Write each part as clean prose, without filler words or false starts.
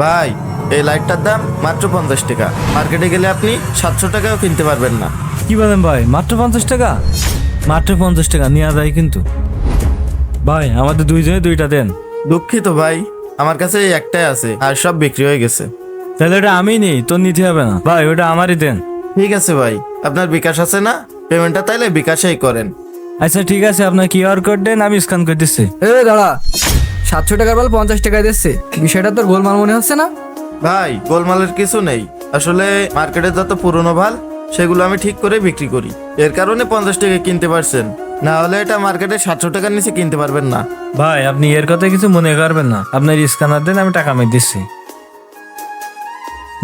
ভাই, এই লাইটটার দাম মাত্র 50 টাকা। মার্কেটে গেলে আপনি 700 টাকাও কিনতে পারবেন না। কি বলেন ভাই, মাত্র 50 টাকা? মাত্র 50 টাকা নেওয়া যায় কিন্তু। ভাই আমাদের দুইজনে দুইটা দেন। দুঃখিত ভাই, আমার কাছে এই একটাই আছে, আর সব বিক্রি হয়ে গেছে। তাহলে ওটা আমি নেই, তোর নিতে হবে না ভাই, ওটা আমারই দেন। ঠিক আছে ভাই, আপনার বিকাশ আছে না? পেমেন্টটা তাইলে বিকাশেই করেন। আচ্ছা ঠিক আছে, আপনার কিউআর কোড দেন, আমি স্ক্যান করে দিচ্ছি। এ দাঁড়া, 700 টাকার মাল 50 টাকায় দিচ্ছে, বিষয়টা তোর গোলমাল মনে হচ্ছে না? ভাই, গোলমালের কিছু নেই। আসলে মার্কেটে যত পুরনো মাল সেগুলো আমি ঠিক করে বিক্রি করি, এর কারণে 50 টাকা কিনতে পারছেন। না হলে এটা মার্কেটে 700 টাকার নিচে কিনতে পারবেন না। ভাই আপনি এর কথা কিছু মনে করবেন না, আপনার স্ক্যানার দেন, আমি টাকা মেরে দিচ্ছি।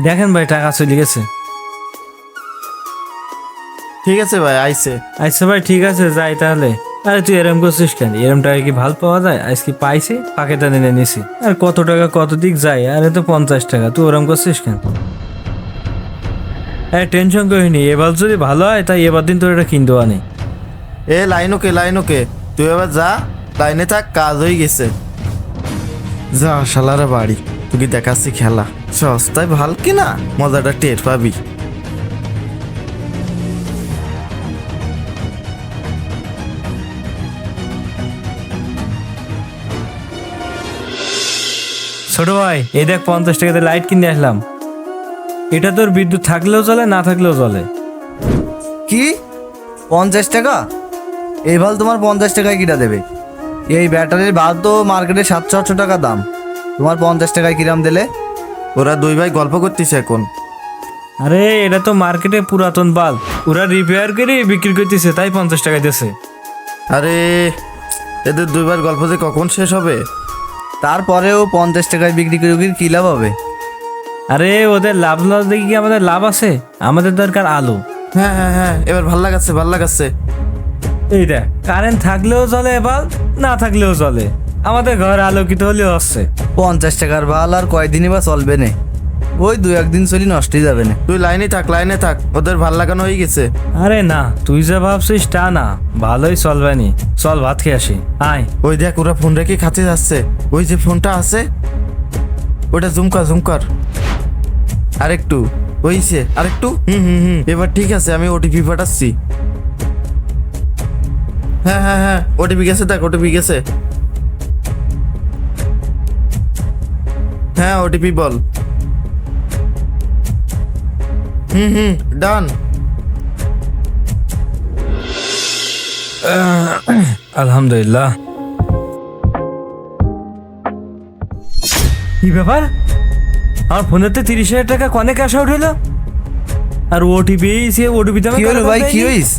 দেখেন ভাই, টাকা চলে গেছে। ঠিক আছে ভাই, আইছে। আচ্ছা ভাই ঠিক আছে, যাই তাহলে। আরে তুই এরম করছিস কেন? এরম টাকা কি ভাল পাওয়া যায়? আজকে পাইছি, পাকেটা নিয়ে নিছি। আর কত টাকা কত দিক যায়, আরে তো 50 টাকা, তুই ওরম করছিস কেন? হ্যাঁ টেনশন করিনি, এবার যদি ভালো হয় তাই এবার দিন তোর এটা কিনতে আনি। এ লাইন ওকে, তুই এবার যা, লাইনে থাক, কাজ হয়ে গেছে। যা শালারা বাড়ি, তুই দেখাচ্ছি খেলা। সস্তায় ভাল কিনা মজাটা টের পাবি। ছোট ভাই এই দেখ, 50 টাকাতে লাইট কিনে আসলাম। এটা তোর বিদ্যুৎ থাকলেও চলে, না থাকলেও চলে। কি 50 টাকা? এই বাল তোমার 50 টাকায় কিনা দেবে? এই ব্যাটারির বাল তো মার্কেটে 700-800 টাকা দাম, তোমার 50 টাকায় কিরাম দিলে? ওরা দুই ভাই গল্প করতেছে এখন। আরে এটা তো মার্কেটে পুরাতন বাল্ব, ওরা রিপেয়ার করে বিক্রি করতেছে, তাই 50 টাকা দিয়েছে। আরে এদের দুইবার গল্প যে কখন শেষ হবে। তারপরেও 50 টাকায় বিক্রি করে কি লাভ হবে? আরে ওদের লাভ লস দেখি কি আমাদের লাভ আছে? আমাদের দরকার আলো। হ্যাঁ হ্যাঁ হ্যাঁ, এবার ভাল লাগাচ্ছে। এই দেখ, কারেন্ট থাকলেও চলে এবার, না থাকলেও চলে, আমাদের ঘর আলোকিত হলেও হচ্ছে। 50 টাকার বাল আর কয়দিনই বা চলবে না, ওই 2-1 দিন চলি নষ্টই যাবে না। তুই লাইনে থাক, ওদের ভাল লাগানো হয়ে গেছে। আরে না, তুই যা ভাবছিস তা না, ভালোই চলবে নি। চল ভাত খেয়ে আসি, আয়। ওই দেখ, ওরা ফোন রেখে খাতে যাচ্ছে। ওই যে ফোনটা আছে, ওটা জুম কর। আরেকটু, ওইছে আরেকটু। হুম, এবার ঠিক আছে, আমি ওটিপি পাঠাচ্ছি। হ্যাঁ, ওটিপি গেছে, দেখ ওটিপি গেছে। হ্যাঁ, ওটিপি বল। ডান। আলহামদুলিল্লাহ। কি ব্যাপার, আমার ফোনেতে 30,000 টাকা কনে ক্যাশ আউট হইলো? আর ওটিপি কি হলো ভাই, কি হইস?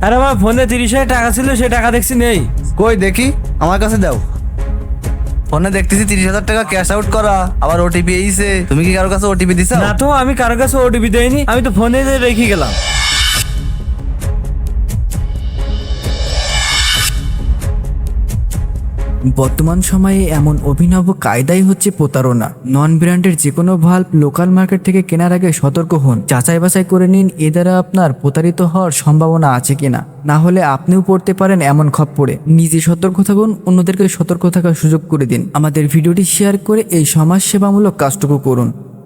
আরে আমার ফোনে 30,000 টাকা ছিল, সে টাকা দেখছি নেই। কই দেখি, আমার কাছে দাও। ফোনে দেখতেছি 30,000 টাকা ক্যাশ আউট করা, আবার ওটিপি এইছে। তুমি কি কারো কাছে ওটিপি দিছো? না তো, আমি কারো কাছে ওটিপি দেইনি, আমি তো ফোনে রেখে গেলাম। বর্তমান সময়ে এমন অভিনব কায়দাই হচ্ছে প্রতারণা। নন ব্র্যান্ডের যে কোনো ভাল্ব লোকাল মার্কেট থেকে কেনার আগে সতর্ক হন, যাচাই বাছাই করে নিন এ দ্বারা আপনার প্রতারিত হওয়ার সম্ভাবনা আছে কিনা। না হলে আপনিও পড়তে পারেন এমন খপ্পরে। নিজে সতর্ক থাকুন, অন্যদেরকে সতর্ক থাকার সুযোগ করে দিন। আমাদের ভিডিওটি শেয়ার করে এই সমাজসেবামূলক কাজটুকু করুন।